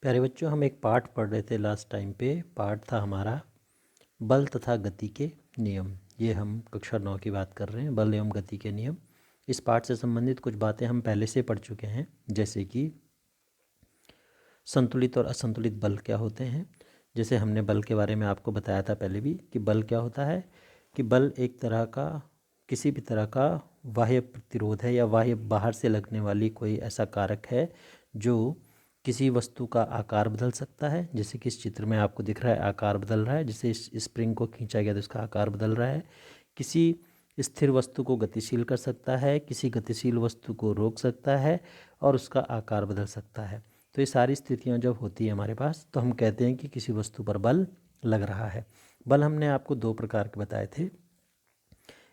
प्यारे बच्चों, हम एक पाठ पढ़ रहे थे लास्ट टाइम पे। पाठ था हमारा बल तथा गति के नियम। ये हम कक्षा 9 की बात कर रहे हैं, बल एवं गति के नियम। इस पाठ से संबंधित कुछ बातें हम पहले से पढ़ चुके हैं, जैसे कि संतुलित और असंतुलित बल क्या होते हैं। जैसे हमने बल के बारे में आपको बताया था पहले भी कि बल क्या होता है, कि बल एक तरह का किसी भी तरह का बाह्य प्रतिरोध है या बाह्य बाहर से लगने वाली कोई ऐसा कारक है जो किसी वस्तु का आकार बदल सकता है। जैसे कि इस चित्र में आपको दिख रहा है आकार बदल रहा है, जैसे इस स्प्रिंग को खींचा गया तो इसका आकार बदल रहा है। किसी स्थिर वस्तु को गतिशील कर सकता है, किसी गतिशील वस्तु को रोक सकता है और उसका आकार बदल सकता है। तो ये सारी स्थितियां जब होती है हमारे पास, तो हम कहते हैं कि किसी वस्तु पर बल लग रहा है। बल हमने आपको दो प्रकार के बताए थे,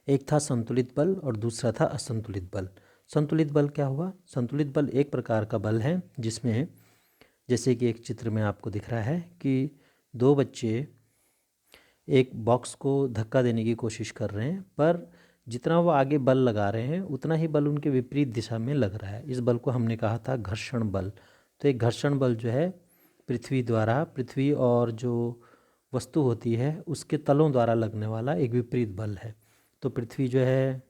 एक था संतुलित बल और दूसरा था असंतुलित बल। संतुलित बल क्या हुआ? संतुलित बल एक प्रकार का बल है जिसमें, जैसे कि एक चित्र में आपको दिख रहा है कि दो बच्चे एक बॉक्स को धक्का देने की कोशिश कर रहे हैं, पर जितना वो आगे बल लगा रहे हैं उतना ही बल उनके विपरीत दिशा में लग रहा है। इस बल को हमने कहा था घर्षण बल। तो एक घर्षण बल जो है पृथ्वी और जो वस्तु होती है उसके तलों द्वारा लगने वाला एक विपरीत बल है। तो पृथ्वी जो है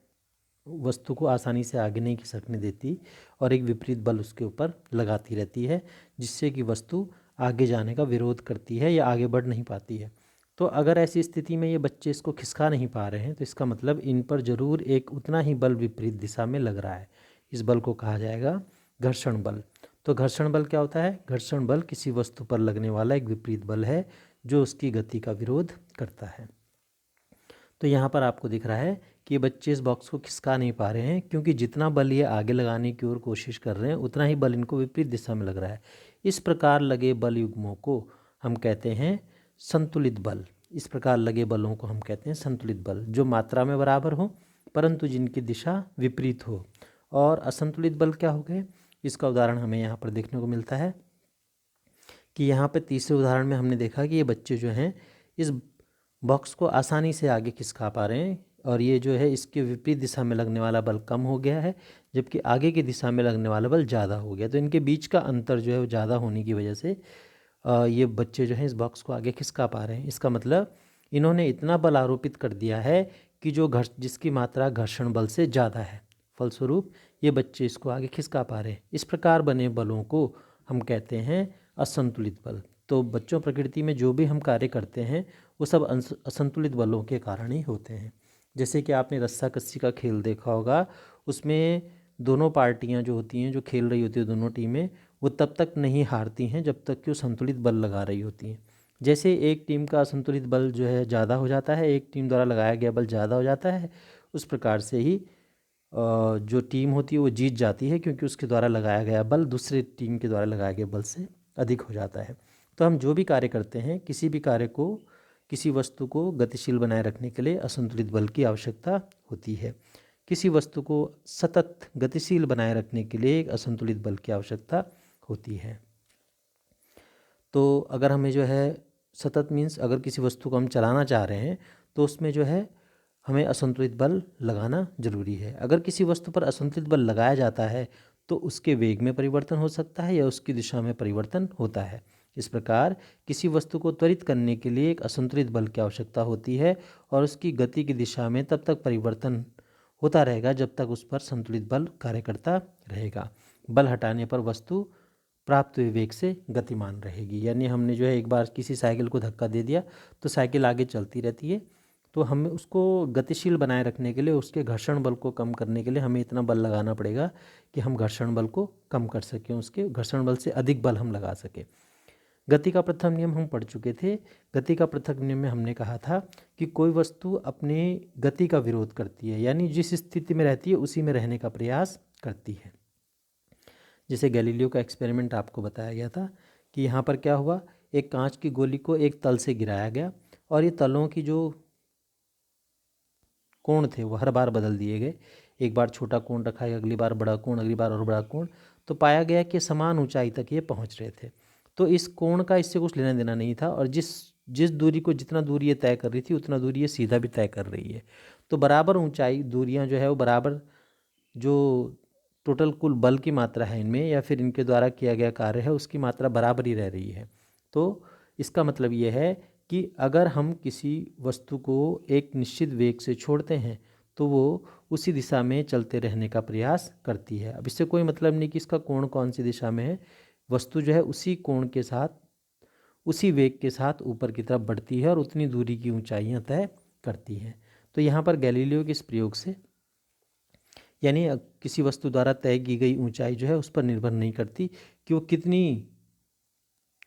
वस्तु को आसानी से आगे नहीं खिसकने देती और एक विपरीत बल उसके ऊपर लगाती रहती है, जिससे कि वस्तु आगे जाने का विरोध करती है या आगे बढ़ नहीं पाती है। तो अगर ऐसी स्थिति में ये बच्चे इसको खिसका नहीं पा रहे हैं तो इसका मतलब इन पर जरूर एक उतना ही बल विपरीत दिशा में लग रहा है। इस बल को कहा जाएगा घर्षण बल। तो घर्षण बल क्या होता है? घर्षण बल किसी वस्तु पर लगने वाला एक विपरीत बल है जो उसकी गति का विरोध करता है। तो यहाँ पर आपको दिख रहा है कि ये बच्चे इस बॉक्स को खिसका नहीं पा रहे हैं, क्योंकि जितना बल ये आगे लगाने की ओर कोशिश कर रहे हैं उतना ही बल इनको विपरीत दिशा में लग रहा है। इस प्रकार लगे बल युग्मों को हम कहते हैं संतुलित बल। इस प्रकार लगे बलों को हम कहते हैं संतुलित बल, जो मात्रा में बराबर हो परंतु जिनकी दिशा विपरीत हो। और असंतुलित बल क्या हो गए? इसका उदाहरण हमें यहाँ पर देखने को मिलता है कि यहाँ पर तीसरे उदाहरण में हमने देखा कि ये बच्चे जो हैं इस बॉक्स को आसानी से आगे खिसका पा रहे हैं और ये जो है इसके विपरीत दिशा में लगने वाला बल कम हो गया है, जबकि आगे की दिशा में लगने वाला बल ज़्यादा हो गया। तो इनके बीच का अंतर जो है वो ज़्यादा होने की वजह से ये बच्चे जो हैं इस बॉक्स को आगे खिसका पा रहे हैं। इसका मतलब इन्होंने इतना बल आरोपित कर दिया है कि जिसकी मात्रा घर्षण बल से ज़्यादा है। फलस्वरूप ये बच्चे इसको आगे खिसका पा रहे हैं। इस प्रकार बने बलों को हम कहते हैं असंतुलित बल। तो बच्चों, प्रकृति में जो भी हम कार्य करते हैं वो सब असंतुलित बलों के कारण ही होते हैं। जैसे कि आपने रस्सा कस्सी का खेल देखा होगा, उसमें दोनों पार्टियां जो होती हैं, जो खेल रही होती है, दोनों टीमें, वो तब तक नहीं हारती हैं जब तक कि वो संतुलित बल लगा रही होती हैं। जैसे एक टीम का असंतुलित बल जो है ज़्यादा हो जाता है, एक टीम द्वारा लगाया गया बल ज़्यादा हो जाता है, उस प्रकार से ही जो टीम होती है वो जीत जाती है, क्योंकि उसके द्वारा लगाया गया बल दूसरे टीम के द्वारा लगाए गए बल से अधिक हो जाता है। तो हम जो भी कार्य करते हैं, किसी भी कार्य को, किसी वस्तु को गतिशील बनाए रखने के लिए असंतुलित बल की आवश्यकता होती है। किसी वस्तु को सतत गतिशील बनाए रखने के लिए एक असंतुलित बल की आवश्यकता होती है। तो अगर हमें जो है सतत मीन्स अगर किसी वस्तु को हम चलाना चाह रहे हैं तो उसमें जो है हमें असंतुलित बल लगाना जरूरी है। अगर किसी वस्तु पर असंतुलित बल लगाया जाता है तो उसके वेग में परिवर्तन हो सकता है या उसकी दिशा में परिवर्तन होता है। इस प्रकार किसी वस्तु को त्वरित करने के लिए एक असंतुलित बल की आवश्यकता होती है और उसकी गति की दिशा में तब तक परिवर्तन होता रहेगा जब तक उस पर संतुलित बल कार्य करता रहेगा। बल हटाने पर वस्तु प्राप्त हुए वेग से गतिमान रहेगी। यानी हमने जो है एक बार किसी साइकिल को धक्का दे दिया तो साइकिल आगे चलती रहती है, तो हमें उसको गतिशील बनाए रखने के लिए, उसके घर्षण बल को कम करने के लिए हमें इतना बल लगाना पड़ेगा कि हम घर्षण बल को कम कर सकें, उसके घर्षण बल से अधिक बल हम लगा सकें। गति का प्रथम नियम हम पढ़ चुके थे। गति का प्रथम नियम में हमने कहा था कि कोई वस्तु अपने गति का विरोध करती है, यानी जिस स्थिति में रहती है उसी में रहने का प्रयास करती है। जैसे गैलीलियो का एक्सपेरिमेंट आपको बताया गया था कि यहाँ पर क्या हुआ, एक कांच की गोली को एक तल से गिराया गया और ये तलों की जो कोण थे वो हर बार बदल दिए गए। एक बार छोटा कोण रखा है, अगली बार बड़ा कोण, अगली बार और बड़ा कोण। तो पाया गया कि समान ऊंचाई तक ये पहुंच रहे थे। तो इस कोण का इससे कुछ लेना देना नहीं था और जिस जिस दूरी को जितना दूरी ये तय कर रही थी उतना दूरी ये सीधा भी तय कर रही है। तो बराबर ऊंचाई दूरियां जो है वो बराबर जो टोटल कुल बल की मात्रा है इनमें या फिर इनके द्वारा किया गया कार्य है उसकी मात्रा बराबर ही रह रही है। तो इसका मतलब ये है कि अगर हम किसी वस्तु को एक निश्चित वेग से छोड़ते हैं तो वो उसी दिशा में चलते रहने का प्रयास करती है। अब इससे कोई मतलब नहीं कि इसका कोण कौन सी दिशा में है, वस्तु जो है उसी कोण के साथ उसी वेग के साथ ऊपर की तरफ बढ़ती है और उतनी दूरी की ऊंचाइयां तय करती है। तो यहाँ पर गैलीलियो के इस प्रयोग से यानी किसी वस्तु द्वारा तय की गई ऊंचाई जो है उस पर निर्भर नहीं करती कि वो कितनी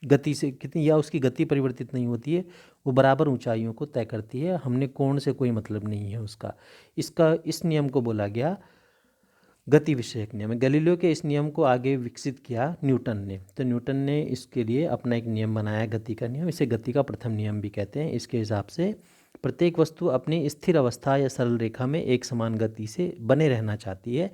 गति से कितनी या उसकी गति परिवर्तित नहीं होती है, वो बराबर ऊंचाइयों को तय करती है। हमने कोण से कोई मतलब नहीं है उसका। इस नियम को बोला गया गति विषयक नियम। गैलीलियो के इस नियम को आगे विकसित किया न्यूटन ने। तो न्यूटन ने इसके लिए अपना एक नियम बनाया गति का नियम, इसे गति का प्रथम नियम भी कहते हैं। इसके हिसाब से प्रत्येक वस्तु अपनी स्थिर अवस्था या सरल रेखा में एक समान गति से बने रहना चाहती है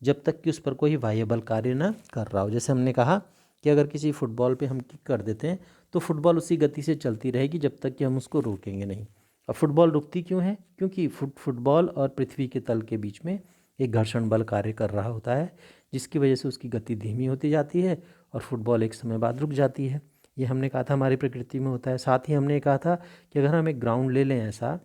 जब तक कि उस पर कोई बाह्य बल कार्य न कर रहा हो। जैसे हमने कहा कि अगर किसी फुटबॉल पे हम किक कर देते हैं तो फुटबॉल उसी गति से चलती रहेगी जब तक कि हम उसको रोकेंगे नहीं। अब फुटबॉल रुकती क्यों है? क्योंकि फुटबॉल और पृथ्वी के तल के बीच में एक घर्षण बल कार्य कर रहा होता है जिसकी वजह से उसकी गति धीमी होती जाती है और फुटबॉल एक समय बाद रुक जाती है। ये हमने कहा था हमारी प्रकृति में होता है। साथ ही हमने कहा था कि अगर हम एक ग्राउंड ले लें ऐसा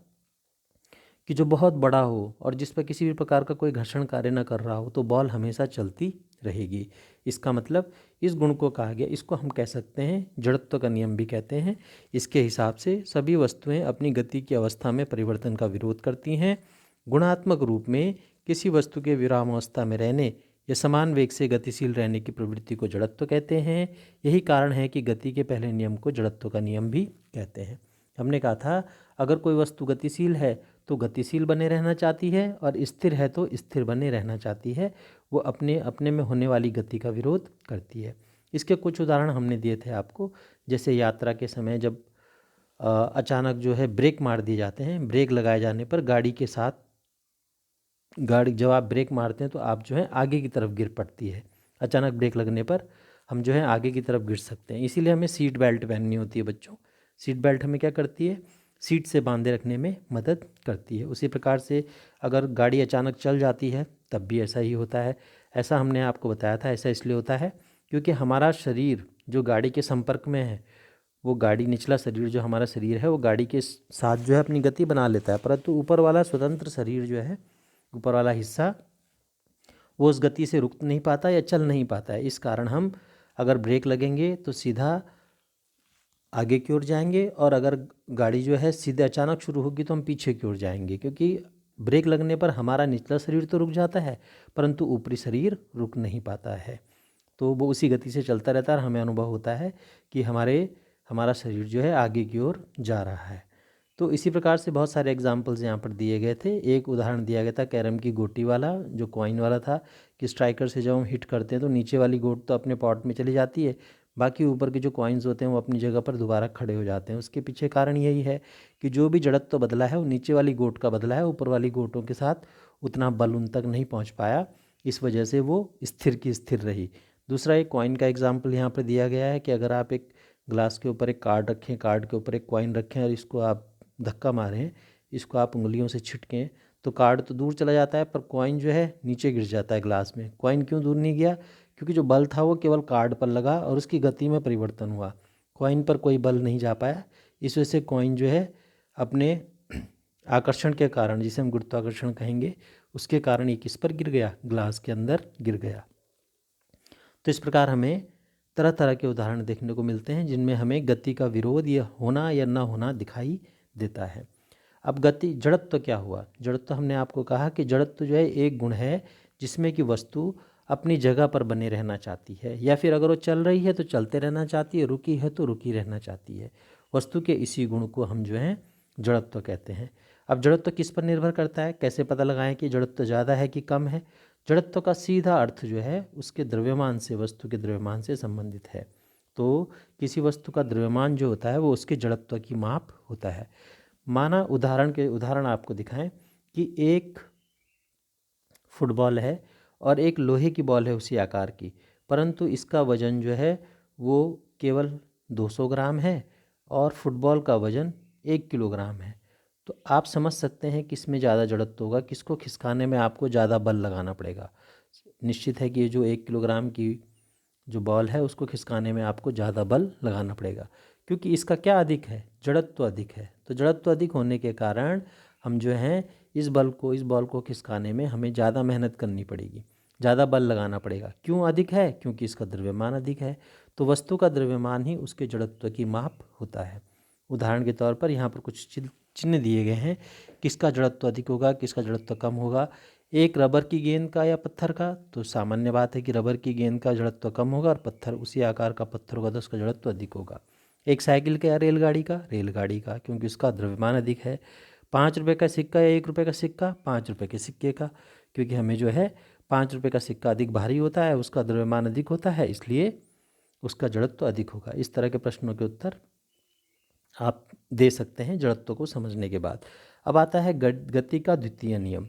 कि जो बहुत बड़ा हो और जिस पर किसी भी प्रकार का कोई घर्षण कार्य न कर रहा हो तो बॉल हमेशा चलती रहेगी। इसका मतलब इस गुण को कहा गया, इसको हम कह सकते हैं जड़त्व का नियम भी कहते हैं। इसके हिसाब से सभी वस्तुएं अपनी गति की अवस्था में परिवर्तन का विरोध करती हैं। गुणात्मक रूप में किसी वस्तु के विरामावस्था में रहने या समान वेग से गतिशील रहने की प्रवृत्ति को जड़त्व कहते हैं। यही कारण है कि गति के पहले नियम को जड़त्व का नियम भी कहते हैं। हमने कहा था अगर कोई वस्तु गतिशील है तो गतिशील बने रहना चाहती है और स्थिर है तो स्थिर बने रहना चाहती है। वो अपने अपने में होने वाली गति का विरोध करती है। इसके कुछ उदाहरण हमने दिए थे आपको, जैसे यात्रा के समय जब अचानक जो है ब्रेक मार दिए जाते हैं, ब्रेक लगाए जाने पर गाड़ी जब आप ब्रेक मारते हैं तो आप जो है आगे की तरफ गिर पड़ती है। अचानक ब्रेक लगने पर हम जो है आगे की तरफ गिर सकते हैं। इसीलिए हमें सीट बेल्ट पहननी होती है बच्चों। सीट बेल्ट हमें क्या करती है? सीट से बांधे रखने में मदद करती है। उसी प्रकार से अगर गाड़ी अचानक चल जाती है तब भी ऐसा ही होता है। ऐसा हमने आपको बताया था, ऐसा इसलिए होता है क्योंकि हमारा शरीर जो गाड़ी के संपर्क में है, वो गाड़ी निचला शरीर जो हमारा शरीर है वो गाड़ी के साथ जो है अपनी गति बना लेता है, परंतु ऊपर वाला स्वतंत्र शरीर जो है, ऊपर वाला हिस्सा, वो उस गति से रुक नहीं पाता या चल नहीं पाता है। इस कारण हम अगर ब्रेक लगेंगे तो सीधा आगे की ओर जाएंगे और अगर गाड़ी जो है सीधे अचानक शुरू होगी तो हम पीछे की ओर जाएंगे, क्योंकि ब्रेक लगने पर हमारा निचला शरीर तो रुक जाता है परंतु ऊपरी शरीर रुक नहीं पाता है। तो वो उसी गति से चलता रहता है और हमें अनुभव होता है कि हमारा शरीर जो है आगे की ओर जा रहा है। तो इसी प्रकार से बहुत सारे एग्जाम्पल्स यहाँ पर दिए गए थे। एक उदाहरण दिया गया था कैरम की गोटी वाला, जो कॉइन वाला था, कि स्ट्राइकर से जब हम हिट करते हैं तो नीचे वाली गोट तो अपने पॉट में चली जाती है, बाकी ऊपर के जो कॉइन्स होते हैं वो अपनी जगह पर दोबारा खड़े हो जाते हैं। उसके पीछे कारण यही है कि जो भी जड़त्व तो बदला है वो नीचे वाली गोट का बदला है, ऊपर वाली गोटों के साथ उतना बल उन तक नहीं पहुँच पाया, इस वजह से वो स्थिर की स्थिर रही। दूसरा एक कॉइन का एग्जाम्पल यहाँ पर दिया गया है कि अगर आप एक ग्लास के ऊपर एक कार्ड रखें, कार्ड के ऊपर एक कॉइन रखें और इसको आप धक्का मारें, इसको आप उंगलियों से छिटकें तो कार्ड तो दूर चला जाता है पर कॉइन जो है नीचे गिर जाता है ग्लास में। कॉइन क्यों दूर नहीं गया? क्योंकि जो बल था वो केवल कार्ड पर लगा और उसकी गति में परिवर्तन हुआ, कॉइन पर कोई बल नहीं जा पाया। इस वजह से कॉइन जो है अपने आकर्षण के कारण, जिसे हम गुरुत्वाकर्षण कहेंगे, उसके कारण ये किस पर गिर गया? ग्लास के अंदर गिर गया। तो इस प्रकार हमें तरह तरह के उदाहरण देखने को मिलते हैं जिनमें हमें गति का विरोध या होना या ना होना दिखाई देता है। अब जड़त्व क्या हुआ? जड़त्व हमने आपको कहा कि जड़त्व जो है एक गुण है जिसमें कि वस्तु अपनी जगह पर बने रहना चाहती है, या फिर अगर वो चल रही है तो चलते रहना चाहती है, रुकी है तो रुकी रहना चाहती है। वस्तु के इसी गुण को हम जो है जड़त्व कहते हैं। अब जड़त्व किस पर निर्भर करता है? कैसे पता लगाएं कि जड़त्व ज़्यादा है कि कम है? जड़त्व का सीधा अर्थ जो है उसके द्रव्यमान से, वस्तु के द्रव्यमान से संबंधित है। तो किसी वस्तु का द्रव्यमान जो होता है वो उसके जड़त्व की माप होता है। माना उदाहरण आपको दिखाएं कि एक फुटबॉल है और एक लोहे की बॉल है उसी आकार की, परंतु इसका वजन जो है वो केवल 200 ग्राम है और फुटबॉल का वजन 1 किलोग्राम है। तो आप समझ सकते हैं किस में ज़्यादा जड़त्व होगा, किसको खिसकाने में आपको ज़्यादा बल लगाना पड़ेगा। निश्चित है कि ये जो 1 किलोग्राम की जो बॉल है उसको खिसकाने में आपको ज़्यादा बल लगाना पड़ेगा, क्योंकि इसका क्या अधिक है, जड़त्व अधिक है। तो जड़त्व अधिक होने के कारण हम जो हैं इस बॉल को खिसकाने में हमें ज़्यादा मेहनत करनी पड़ेगी, ज़्यादा बल लगाना पड़ेगा। क्यों अधिक है? क्योंकि इसका द्रव्यमान अधिक है। तो वस्तु का द्रव्यमान ही उसके जड़त्व की माप होता है। उदाहरण के तौर पर यहाँ पर कुछ चिन्ह दिए गए हैं, किसका जड़त्व अधिक होगा, किसका जड़त्व कम होगा। एक रबर की गेंद का या पत्थर का, तो सामान्य बात है कि रबर की गेंद का जड़त्व कम होगा और पत्थर उसी आकार का पत्थर होगा तो उसका जड़त्व अधिक होगा। एक साइकिल का या रेलगाड़ी का, क्योंकि उसका द्रव्यमान अधिक है। 5 रुपये का सिक्का या 1 रुपये का सिक्का, 5 रुपये के सिक्के का, क्योंकि हमें जो है 5 रुपये का सिक्का अधिक भारी होता है, उसका द्रव्यमान अधिक होता है, इसलिए उसका जड़त्व अधिक होगा। इस तरह के प्रश्नों के उत्तर आप दे सकते हैं जड़त्व को समझने के बाद। अब आता है गति का द्वितीय नियम।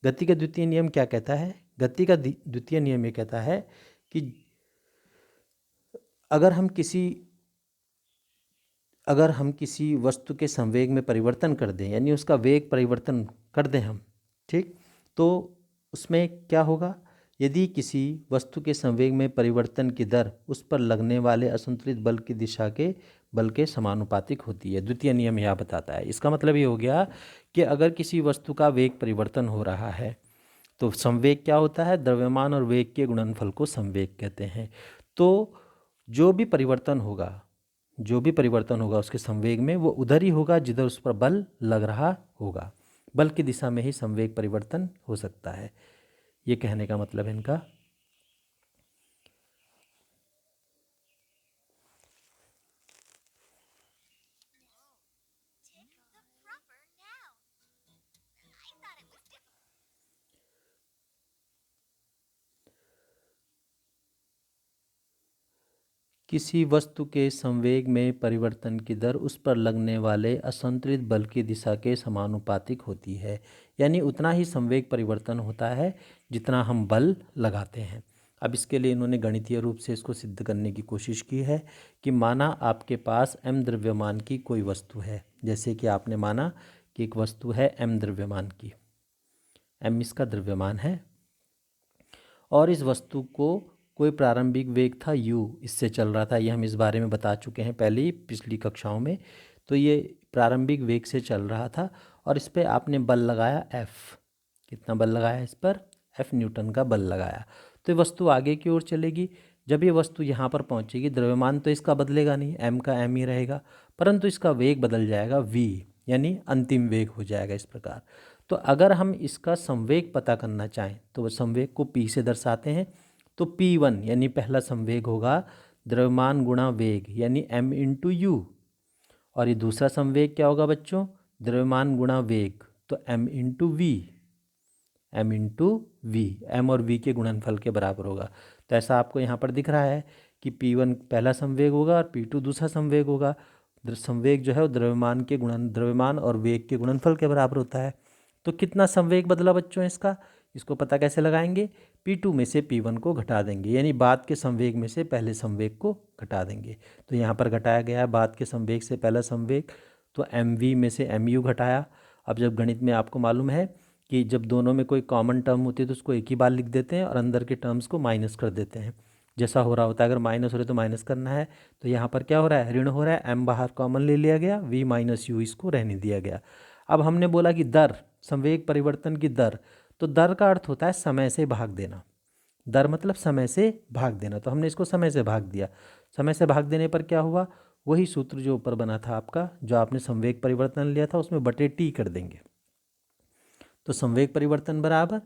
गति का द्वितीय नियम क्या कहता है? गति का द्वितीय नियम ये कहता है कि अगर हम किसी वस्तु के संवेग में परिवर्तन कर दें, यानी उसका वेग परिवर्तन कर दें हम, ठीक, तो उसमें क्या होगा? यदि किसी वस्तु के संवेग में परिवर्तन की दर उस पर लगने वाले असंतुलित बल की दिशा के बल के समानुपातिक होती है। द्वितीय नियम यह बताता है। इसका मतलब ये हो गया कि अगर किसी वस्तु का वेग परिवर्तन हो रहा है तो संवेग क्या होता है? द्रव्यमान और वेग के गुणनफल को संवेग कहते हैं। तो जो भी परिवर्तन होगा उसके संवेग में, वो उधर ही होगा जिधर उस पर बल लग रहा होगा। बल की दिशा में ही संवेग परिवर्तन हो सकता है, ये कहने का मतलब है इनका। किसी वस्तु के संवेग में परिवर्तन की दर उस पर लगने वाले असंतुलित बल की दिशा के समानुपातिक होती है, यानी उतना ही संवेग परिवर्तन होता है जितना हम बल लगाते हैं। अब इसके लिए इन्होंने गणितीय रूप से इसको सिद्ध करने की कोशिश की है कि माना आपके पास m द्रव्यमान की कोई वस्तु है, जैसे कि आपने माना कि एक वस्तु है m द्रव्यमान की, m इसका द्रव्यमान है, और इस वस्तु को कोई प्रारंभिक वेग था u, इससे चल रहा था। ये हम इस बारे में बता चुके हैं पहले ही पिछली कक्षाओं में। तो ये प्रारंभिक वेग से चल रहा था और इस पर आपने बल लगाया F। कितना बल लगाया इस पर? F न्यूटन का बल लगाया। तो ये वस्तु आगे की ओर चलेगी। जब ये वस्तु यहाँ पर पहुँचेगी, द्रव्यमान तो इसका बदलेगा नहीं, m का m ही रहेगा, परंतु इसका वेग बदल जाएगा v, यानी अंतिम वेग हो जाएगा इस प्रकार। तो अगर हम इसका संवेग पता करना चाहें तो संवेग को p से दर्शाते हैं। तो P1 यानी पहला संवेग होगा द्रव्यमान गुणा वेग, यानी m इंटू यू। और ये दूसरा संवेग क्या होगा बच्चों? द्रव्यमान गुणा वेग, तो m इंटू वी, m और v के गुणनफल के बराबर होगा। तो ऐसा आपको यहाँ पर दिख रहा है कि P1 पहला संवेग होगा और P2 दूसरा संवेग होगा। संवेग जो है वो द्रव्यमान और वेग के गुणनफल के बराबर होता है। तो कितना संवेग बदला बच्चों इसका? इसको पता कैसे लगाएंगे? P2 में से P1 को घटा देंगे, यानी बाद के संवेग में से पहले संवेग को घटा देंगे। तो यहाँ पर घटाया गया है बाद के संवेग से पहला संवेग, तो mv में से mu घटाया। अब जब गणित में आपको मालूम है कि जब दोनों में कोई कॉमन टर्म होती है तो उसको एक ही बार लिख देते हैं और अंदर के टर्म्स को माइनस कर देते हैं। जैसा हो रहा होता है, अगर माइनस हो रहा है तो माइनस करना है। तो यहाँ पर क्या हो रहा है? ऋण हो रहा है, m बाहर कॉमन ले लिया गया, v माइनस यू इसको रहने दिया गया। अब हमने बोला कि दर, संवेग परिवर्तन की दर, तो दर का अर्थ होता है समय से भाग देना। दर मतलब समय से भाग देना, तो हमने इसको समय से भाग दिया। समय से भाग देने पर क्या हुआ? वही सूत्र जो ऊपर बना था आपका, जो आपने संवेग परिवर्तन लिया था, उसमें बटे t कर देंगे। तो संवेग परिवर्तन बराबर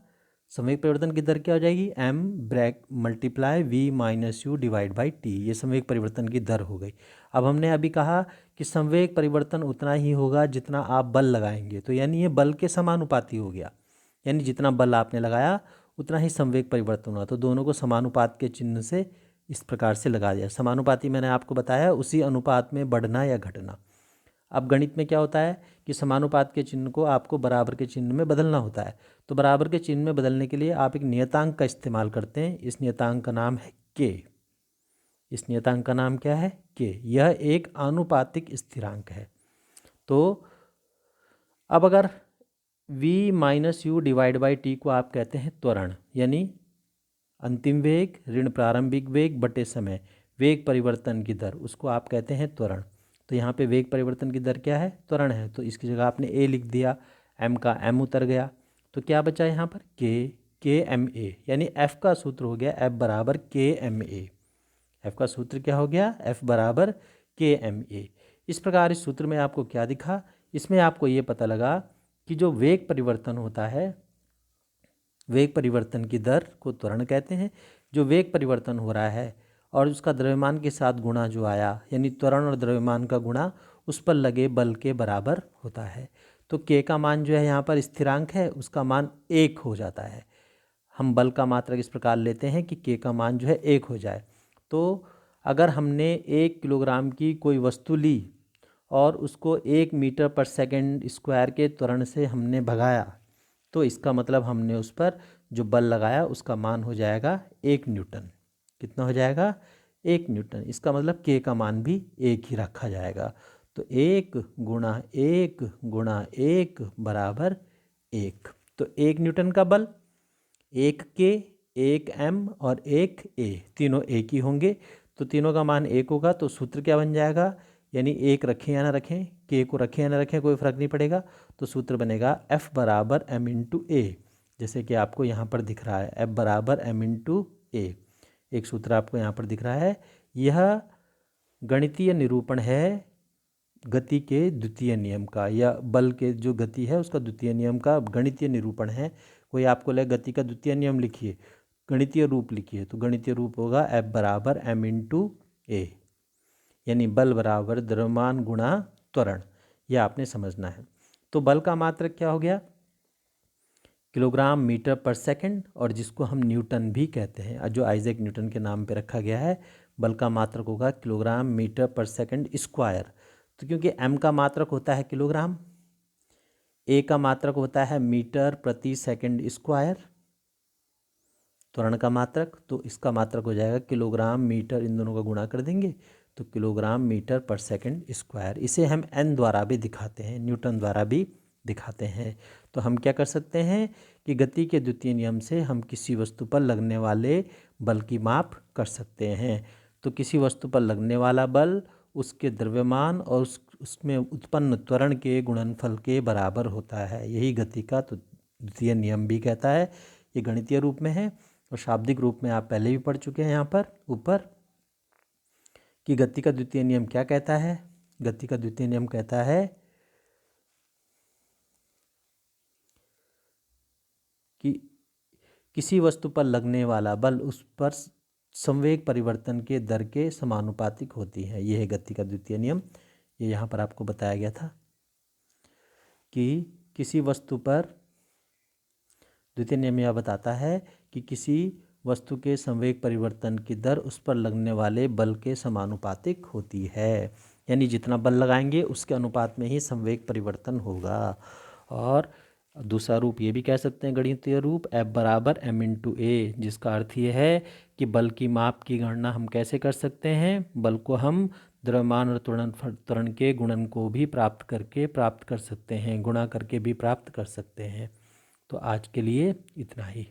संवेग परिवर्तन की दर क्या हो जाएगी? m bracket multiply v minus u divide by T. ये संवेग परिवर्तन की दर हो गई। अब हमने अभी कहा कि संवेग परिवर्तन उतना ही होगा जितना आप बल लगाएंगे, तो यानी ये बल के समानुपाती हो गया, यानी जितना बल आपने लगाया उतना ही संवेग परिवर्तन हुआ। तो दोनों को समानुपात के चिन्ह से इस प्रकार से लगा दिया। समानुपाती मैंने आपको बताया उसी अनुपात में बढ़ना या घटना। अब गणित में क्या होता है कि समानुपात के चिन्ह को आपको बराबर के चिन्ह में बदलना होता है। तो बराबर के चिन्ह में बदलने के लिए आप एक नियतांक का इस्तेमाल करते हैं। इस नियतांक का नाम है k। इस नियतांक का नाम क्या है? k। यह एक आनुपातिक स्थिरांक है। तो अब अगर v minus u divide by T को आप कहते हैं त्वरण, यानी अंतिम वेग ऋण प्रारंभिक वेग बटे समय, वेग परिवर्तन की दर, उसको आप कहते हैं त्वरण। तो यहाँ पे वेग परिवर्तन की दर क्या है? त्वरण है। तो इसकी जगह आपने ए लिख दिया, एम का एम उतर गया, तो क्या बचा यहाँ पर? के एम ए, यानी एफ का सूत्र हो गया एफ बराबर के एम ए। एफ का सूत्र क्या हो गया? एफ बराबर के एम ए। इस प्रकार इस सूत्र में आपको क्या दिखा? इसमें आपको ये पता लगा कि जो वेग परिवर्तन होता है, वेग परिवर्तन की दर को त्वरण कहते हैं। जो वेग परिवर्तन हो रहा है और उसका द्रव्यमान के साथ गुणा जो आया, यानी त्वरण और द्रव्यमान का गुणा उस पर लगे बल के बराबर होता है। तो के का मान जो है यहाँ पर स्थिरांक है, उसका मान 1 हो जाता है। हम बल का मात्रक इस प्रकार लेते हैं कि के का मान जो है 1 हो जाए। तो अगर हमने 1 किलोग्राम की कोई वस्तु ली और उसको 1 मीटर पर सेकंड स्क्वायर के त्वरण से हमने भगाया, तो इसका मतलब हमने उस पर जो बल लगाया उसका मान हो जाएगा 1 न्यूटन। कितना हो जाएगा? 1 न्यूटन। इसका मतलब के का मान भी 1 ही रखा जाएगा। तो 1 गुणा 1 गुणा 1 बराबर 1। तो 1 न्यूटन का बल, 1 के, 1 एम और 1 ए, तीनों एक ही होंगे। तो तीनों का मान 1 होगा। तो सूत्र क्या बन जाएगा? यानी 1 रखें या ना रखें, के को रखें या ना रखें, कोई फर्क नहीं पड़ेगा। तो सूत्र बनेगा एफ बराबर एम इंटू ए, जैसे कि आपको यहाँ पर दिख रहा है, एफ बराबर एम इंटू ए। एक सूत्र आपको यहाँ पर दिख रहा है। यह गणितीय निरूपण है गति के द्वितीय नियम का, या बल के जो गति है उसका द्वितीय नियम का गणितीय निरूपण है। कोई आपको लगे गति का द्वितीय नियम लिखिए, गणितीय रूप लिखिए, तो गणितीय रूप होगा एफ बराबर एम इंटू ए, यानी बल बराबर द्रव्यमान गुणा त्वरण। यह आपने समझना है। तो बल का मात्रक क्या हो गया? किलोग्राम मीटर पर सेकंड, और जिसको हम न्यूटन भी कहते हैं, जो आइजैक न्यूटन के नाम पे रखा गया है। बल का मात्रक होगा किलोग्राम मीटर पर सेकंड स्क्वायर। तो क्योंकि एम का मात्रक होता है किलोग्राम, ए का मात्रक होता है मीटर प्रति सेकंड स्क्वायर, त्वरण का मात्रक, तो इसका मात्रक हो जाएगा किलोग्राम मीटर, इन दोनों का गुणा कर देंगे तो किलोग्राम मीटर पर सेकंड स्क्वायर। इसे हम एन द्वारा भी दिखाते हैं, न्यूटन द्वारा भी दिखाते हैं। तो हम क्या कर सकते हैं कि गति के द्वितीय नियम से हम किसी वस्तु पर लगने वाले बल की माप कर सकते हैं। तो किसी वस्तु पर लगने वाला बल उसके द्रव्यमान और उसमें उत्पन्न त्वरण के गुणनफल के बराबर होता है। यही गति का तो द्वितीय नियम भी कहता है। ये गणितीय रूप में है और शाब्दिक रूप में आप पहले भी पढ़ चुके हैं यहाँ पर ऊपर, कि गति का द्वितीय नियम क्या कहता है? गति का द्वितीय नियम कहता है कि किसी वस्तु पर लगने वाला बल उस पर संवेग परिवर्तन के दर के समानुपातिक होती है। यह है गति का द्वितीय नियम। ये यहाँ पर आपको बताया गया था कि किसी वस्तु पर, द्वितीय नियम यह बताता है कि किसी वस्तु के संवेग परिवर्तन की दर उस पर लगने वाले बल के समानुपातिक होती है, यानी जितना बल लगाएंगे उसके अनुपात में ही संवेग परिवर्तन होगा। और दूसरा रूप ये भी कह सकते हैं गणितीय रूप, एफ बराबर एम इंटू ए, जिसका अर्थ ये है कि बल की माप की गणना हम कैसे कर सकते हैं? बल को हम द्रव्यमान और त्वरण के गुणन को भी प्राप्त कर सकते हैं, गुणा करके भी प्राप्त कर सकते हैं। तो आज के लिए इतना ही।